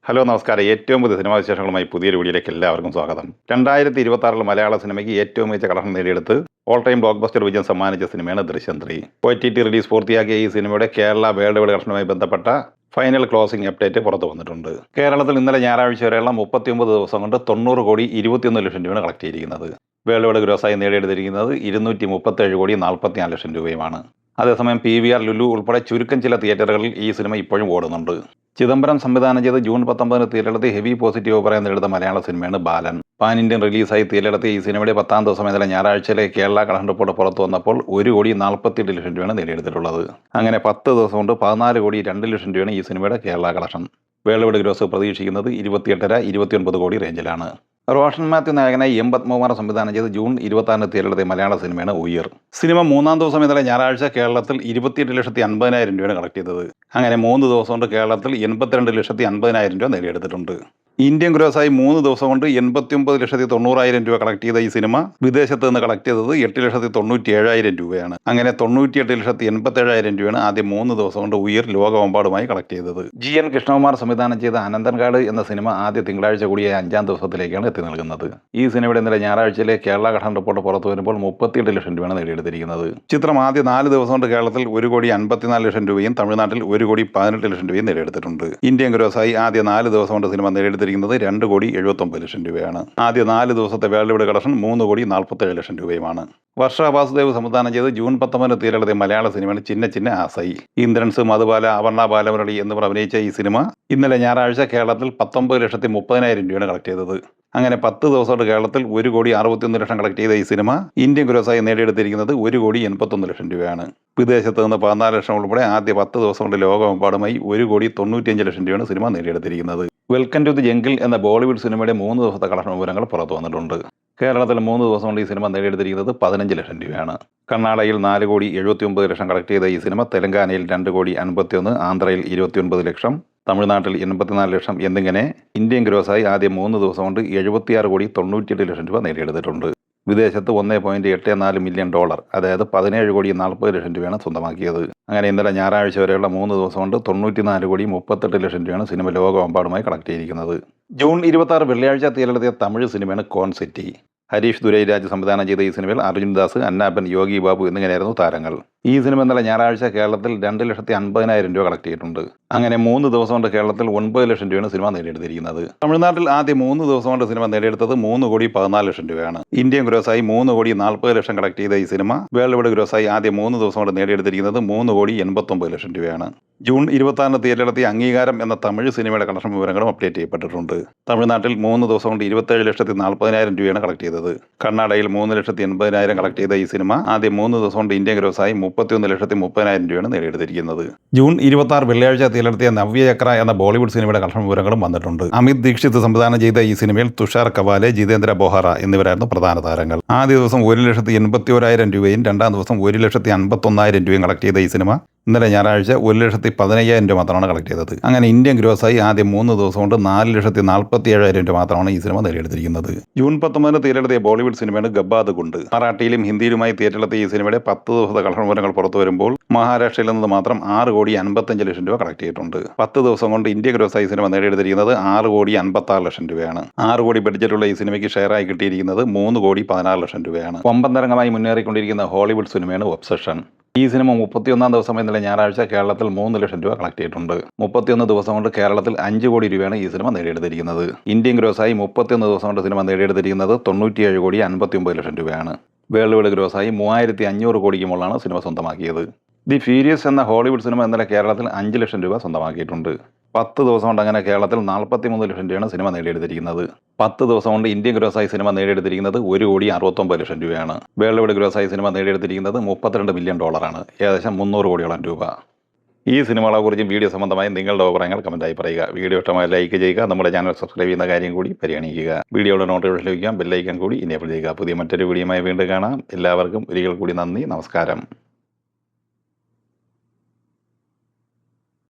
Hello നമസ്കാരം. ഏറ്റവും പുതിയ സിനിമാ വിശേഷങ്ങളുമായി പുതിയൊരു വീഡിയോയിലേക്ക് എല്ലാവർക്കും സ്വാഗതം. 2026 മലയാള സിനിമയ്ക്ക് ഏറ്റവും മികച്ച കളക്ഷൻ നേടിയെടുത്ത് ഓൾ ടൈം ബ്ലോക്ക് ബസ്റ്റർ വിജയം സമ്മാനിച്ച സിനിമയാണ് ദൃശ്യം 3. OTT റിലീസ് പൂർത്തിയാക്കിയ ഈ സിനിമയുടെ കേരള വേൾഡ് വൈഡ് കളക്ഷനുമായി ബന്ധപ്പെട്ട ഫൈനൽ ക്ലോസിംഗ് അപ്ഡേറ്റ് പുറത്തു വന്നിട്ടുണ്ട്. കേരളത്തിൽ ഇന്നലെ ഞായറാഴ്ച വരെയുള്ള 39 ദിവസം കൊണ്ട് 90 കോടി 21 ലക്ഷം രൂപയാണ് കളക്ട് ചെയ്തിരിക്കുന്നത്. വേൾഡ് വൈഡ് ഗ്രോസായി നേടിയെടുത്തിരിക്കുന്നത് 237 കോടി 44 ലക്ഷം രൂപയുമാണ്. അതേസമയം PVR, ലുലു ഉൾപ്പെടെ ചുരുക്കം ചില തിയേറ്ററുകളിൽ ഈ സിനിമ ഇപ്പോഴും ഓടുന്നുണ്ട്. ചിദംബരം സംവിധാനം ചെയ്ത് ജൂൺ 19 തിയേറ്ററിലെത്തി ഹെവി പോസിറ്റീവ് അഭിപ്രായം നേടുന്ന മലയാള സിനിമയാണ് ബാലൻ. പാൻ ഇന്ത്യൻ റിലീസായി തിയേറ്ററിലെത്തി ഈ സിനിമയുടെ 10ാം ദിവസം ഇന്നലെ ഞായറാഴ്ചയിലെ കേരള കളക്ഷൻ റിപ്പോർട്ട് പുറത്തു വന്നപ്പോൾ 1 കോടി 48 ലക്ഷം രൂപയാണ് നേടിയെടുത്തിട്ടുള്ളത്. അങ്ങനെ 10 ദിവസം കൊണ്ട് 14 കോടി 2 ലക്ഷം രൂപയാണ് ഈ സിനിമയുടെ Kerala collection. World wide gross പ്രതീക്ഷിക്കുന്നത് 28.5-29 കോടി റേഞ്ചിലാണ്. റോഷൻ മാത്യു നായകനായി എം പത്മകുമാർ സംവിധാനം ചെയ്ത് ജൂൺ 26 തിയേറ്ററിലെത്തിയ മലയാള സിനിമയാണ് ഉയർ. സിനിമ 3ാം ദിവസം ഇന്നലെ ഞായറാഴ്ച കേരളത്തിൽ 28,50,000 രൂപയാണ് കളക്ട് ചെയ്തത്. അങ്ങനെ 3 ദിവസം കൊണ്ട് കേരളത്തിൽ 82,50,000 രൂപ നേടിയെടുത്തിട്ടുണ്ട്. ഇന്ത്യൻ ഗ്രോസായി 3 ദിവസം കൊണ്ട് 89,90,000 രൂപ കളക്ട് ചെയ്ത ഈ സിനിമ വിദേശത്ത് നിന്ന് കളക്ട് ചെയ്തത് 8,97,000 രൂപയാണ്. അങ്ങനെ 98,87,000 രൂപയാണ് ആദ്യം 3 ദിവസം കൊണ്ട് ഉയർ ലോകമെമ്പാടുമായി കളക്ട് ചെയ്തത്. GN കൃഷ്ണകുമാർ സംവിധാനം ചെയ്ത അനന്തൻകാട് എന്ന സിനിമ ആദ്യ തിങ്കളാഴ്ച കൂടിയായ 5ാം ദിവസത്തിലേക്കാണ് എത്തി നൽകുന്നത്. ഈ സിനിമയുടെ ഇന്നലെ ഞായറാഴ്ചയിലെ കേരള കളക്ഷൻ റിപ്പോർട്ട് പുറത്തു വരുമ്പോൾ 38 ലക്ഷം രൂപയാണ് നേടിയെടുത്തിരിക്കുന്നത്. ചിത്രം ആദ്യ 4 ദിവസം കൊണ്ട് കേരളത്തിൽ 1 കോടി 54 ലക്ഷം രൂപയും തമിഴ്നാട്ടിൽ 1 കോടി 18 ലക്ഷം രൂപയും നേടിയെടുത്തിട്ടുണ്ട്. ഇന്ത്യൻ ഗ്രോസായി ആദ്യ 4 ദിവസം കൊണ്ട് സിനിമ നേടിയെടുത്തിരിക്കുന്നത് 2 കോടി 79 ലക്ഷം രൂപയാണ്. ആദ്യ 4 ദിവസത്തെ വേൾഡ് വൈഡ് കളക്ഷൻ 3 കോടി 47 ലക്ഷം രൂപയുമാണ്. വർഷ വാസുദേവ് സംവിധാനം ചെയ്ത് ജൂൺ 19 തിയേറ്ററിലെത്തിയ മലയാള സിനിമയാണ് ചിന്ന ചിന്ന ആസൈ. ഇന്ദ്രൻസ്, മധുബാല, അപർണ ബാലമുരളി എന്നിവർ അഭിനയിച്ച ഈ സിനിമ ഇന്നലെ ഞായറാഴ്ച കേരളത്തിൽ 19,30,000 രൂപയാണ് കളക്ട് ചെയ്തത്. അങ്ങനെ 10 ദിവസം കൊണ്ട് കേരളത്തിൽ 1 കോടി 61 ലക്ഷം കളക്ട് ചെയ്ത ഈ സിനിമ ഇന്ത്യൻ ഗ്രോസായി നേടിയെടുത്തിരിക്കുന്നത് 1 കോടി 81 ലക്ഷം രൂപയാണ്. വിദേശത്ത് നിന്ന് 14 ലക്ഷം ഉൾപ്പെടെ ആദ്യ 10 ദിവസം കൊണ്ട് ലോകമെമ്പാടുമായി 1 കോടി 95 ലക്ഷം രൂപയാണ് സിനിമ നേടിയെടുത്തിരിക്കുന്നത്. വെൽക്കം ടു ദി ജംഗിൾ എന്ന ബോളിവുഡ് സിനിമയുടെ 3 ദിവസത്തെ കളക്ഷൻ വിവരങ്ങൾ പുറത്തു വന്നിട്ടുണ്ട്. കേരളത്തിൽ 3 ദിവസം കൊണ്ട് ഈ സിനിമ നേടിയെടുത്തിരിക്കുന്നത് 15 ലക്ഷം രൂപയാണ്. കർണാടകയിൽ 4 കോടി 79 ലക്ഷം കളക്ട് ചെയ്ത ഈ സിനിമ തെലങ്കാനയിൽ 2 കോടി 51, ആന്ധ്രയിൽ 29 ലക്ഷം, തമിഴ്നാട്ടിൽ 84 ലക്ഷം എന്നിങ്ങനെ ഇന്ത്യൻ ഗ്രോസായി ആദ്യം 3 ദിവസം കൊണ്ട് 76 കോടി 98 ലക്ഷം രൂപ നേടിയെടുത്തിട്ടുണ്ട്. വിദേശത്ത് $1.84 മില്യൺ, അതായത് 17 കോടി 40 ലക്ഷം രൂപയാണ് സ്വന്തമാക്കിയത്. അങ്ങനെ ഇന്നലെ ഞായറാഴ്ച വരെയുള്ള 3 ദിവസം കൊണ്ട് 94 കോടി 38 ലക്ഷം രൂപയാണ് സിനിമ ലോകമെമ്പാടുമായി കളക്ട് ചെയ്തിരിക്കുന്നത്. ജൂൺ 26 വെള്ളിയാഴ്ച തിയേറ്ററിലെത്തിയ തമിഴ് സിനിമയാണ് കോൺ സിറ്റി. ഹരീഷ് ദുരൈരാജ് സംവിധാനം ചെയ്ത ഈ സിനിമയിൽ അർജുൻ ദാസ്, അന്നാപ്പൻ, യോഗി ബാബു എന്നിങ്ങനെയായിരുന്നു താരങ്ങൾ. ഈ സിനിമ ഇന്നലെ ഞായറാഴ്ച കേരളത്തിൽ 2,50,000 രൂപ കളക്ട് ചെയ്തിട്ടുണ്ട്. അങ്ങനെ 3 ദിവസം കൊണ്ട് കേരളത്തിൽ 9 ലക്ഷം രൂപയാണ് സിനിമ നേടിയെടുത്തിരിക്കുന്നത്. തമിഴ്നാട്ടിൽ ആദ്യ 3 ദിവസം കൊണ്ട് സിനിമ നേടിയെടുത്തത് 3 കോടി 14 ലക്ഷം രൂപയാണ്. ഇന്ത്യൻ ഗ്രോസായി 3 കോടി 40 ലക്ഷം കളക്ട് ചെയ്ത ഈ സിനിമ വേൾഡ് വൈഡ് ഗ്രോസായി ആദ്യ 3 ദിവസം കൊണ്ട് നേടിയെടുത്തിരിക്കുന്നത് 3 കോടി 89 ലക്ഷം രൂപയാണ്. ജൂൺ 26 തിയേറ്ററിലെത്തിയ അംഗീകാരം എന്ന തമിഴ് സിനിമയുടെ കളക്ഷൻ വിവരങ്ങളും അപ്ഡേറ്റ് ചെയ്യപ്പെട്ടിട്ടുണ്ട്. തമിഴ്നാട്ടിൽ 3 ദിവസം കൊണ്ട് 27,40,000 രൂപയാണ് കളക്ട് ചെയ്തത്. കർണാടകയിൽ 3,80,000 കളക്ട് ചെയ്ത ഈ സിനിമ ആദ്യ 3 ദിവസം കൊണ്ട് ഇന്ത്യൻ ഗ്രോസായി 31,30,000 രൂപയാണ് നേടിയെടുത്തിരിക്കുന്നത്. ജൂൺ 26 വെള്ളിയാഴ്ച തിയേറ്ററിലെത്തിയ നവ്യചക്ര എന്ന ബോളിവുഡ് സിനിമയുടെ കളക്ഷൻ വിവരങ്ങളും വന്നിട്ടുണ്ട്. അമിത് ദീക്ഷിത് സംവിധാനം ചെയ്ത ഈ സിനിമയിൽ തുഷാർ കവാലെ, ജിതേന്ദ്ര ബോഹറ എന്നിവരായിരുന്നു പ്രധാന താരങ്ങൾ. ആദ്യ ദിവസം 1,81,000 രൂപയും 2ാം ദിവസം 1,51,000 രൂപയും കളക്ട് ചെയ്ത ഈ സിനിമ ഇന്നലെ ഞായറാഴ്ച 1,15,000 രൂപ മാത്രമാണ് കളക്ട് ചെയ്തത്. അങ്ങനെ ഇന്ത്യൻ ഗ്രോസായി ആദ്യം 3 ദിവസം കൊണ്ട് 4,47,000 രൂപ മാത്രമാണ് ഈ സിനിമ നേടിയെടുത്തിരിക്കുന്നത്. ജൂൺ 19 തിയേറ്ററിലെത്തിയ ബോളിവുഡ് സിനിമയാണ് ഗബ്ബാദ് ഗുണ്ട്. മറാഠിയിലും ഹിന്ദിയിലുമായി തിയേറ്ററിലെത്തിയ ഈ സിനിമയുടെ 10 ദിവസത്തെ കളക്ഷൻ വിവരങ്ങൾ പുറത്തു വരുമ്പോൾ മഹാരാഷ്ട്രയിൽ നിന്ന് മാത്രം 6 കോടി 55 ലക്ഷം രൂപ കളക്ട് ചെയ്തിട്ടുണ്ട്. 10 ദിവസം കൊണ്ട് ഇന്ത്യൻ ഗ്രോസായി സിനിമ നേടിയെടുത്തിരിക്കുന്നത് 6 കോടി 56 ലക്ഷം രൂപയാണ്. 6 കോടി ബഡ്ജറ്റുള്ള ഈ സിനിമയ്ക്ക് ഷെയറായി കിട്ടിയിരിക്കുന്നത് 3 കോടി 16 ലക്ഷം രൂപയാണ്. വമ്പന്തരംഗമായി മുന്നേറിക്കൊണ്ടിരിക്കുന്ന ഹോളിവുഡ് സിനിമയാണ് ഒബ്സഷൻ. ഈ സിനിമ 31ാം ദിവസം ഇന്നലെ ഞായറാഴ്ച കേരളത്തിൽ 3 ലക്ഷം രൂപ കളക്ട് ചെയ്തിട്ടുണ്ട്. 31 ദിവസം കൊണ്ട് കേരളത്തിൽ 5 കോടി രൂപയാണ് ഈ സിനിമ നേടിയെടുത്തിരിക്കുന്നത്. ഇന്ത്യൻ ഗ്രോസായി 31 ദിവസം കൊണ്ട് സിനിമ നേടിയെടുത്തിരിക്കുന്നത് 97 കോടി 59 ലക്ഷം രൂപയാണ്. വേൾഡ് വൈഡ് ഗ്രോസായി 3,500 കോടിക്ക് മുകളിലാണ് സിനിമ സ്വന്തമാക്കിയത്. ദി ഫ്യൂരിയസ് എന്ന ഹോളിവുഡ് സിനിമ ഇന്നലെ കേരളത്തിൽ 5 ലക്ഷം രൂപ സ്വന്തമാക്കിയിട്ടുണ്ട്. 10 ദിവസം കൊണ്ട് അങ്ങനെ കേരളത്തിൽ 43 ലക്ഷം രൂപയാണ് സിനിമ നേടിയെടുത്തിരിക്കുന്നത്. 10 ദിവസം കൊണ്ട് ഇന്ത്യൻ ഗ്രോസായി സിനിമ നേടിയെടുത്തിരിക്കുന്നത് 1 കോടി 69 ലക്ഷം രൂപയാണ്. വേൾഡ് വൈഡ് ഗ്രോസായി സിനിമ നേടിയെടുത്തിരിക്കുന്നത് $32 മില്യൺ, ഏകദേശം 300 കോടിയോളം രൂപ. ഈ സിനിമകളെക്കുറിച്ച് വീഡിയോ സംബന്ധമായി നിങ്ങളുടെ അഭിപ്രായങ്ങൾ കമൻറ്റായി പറയുക. വീഡിയോ ഇഷ്ടമായി ലൈക്ക് ചെയ്യുക. നമ്മുടെ ചാനൽ സബ്സ്ക്രൈബ് ചെയ്യുന്ന കാര്യം കൂടി പരിഗണിക്കുക. വീഡിയോയുടെ നോട്ടിഫിക്കേഷൻ ലഭിക്കാൻ ബെല്ലൈക്കൺ കൂടി എനേബിൾ ചെയ്യുക. പുതിയ മറ്റൊരു വീഡിയോയുമായി വീണ്ടും കാണാം. എല്ലാവർക്കും ഒരിക്കൽ കൂടി നന്ദി, നമസ്കാരം.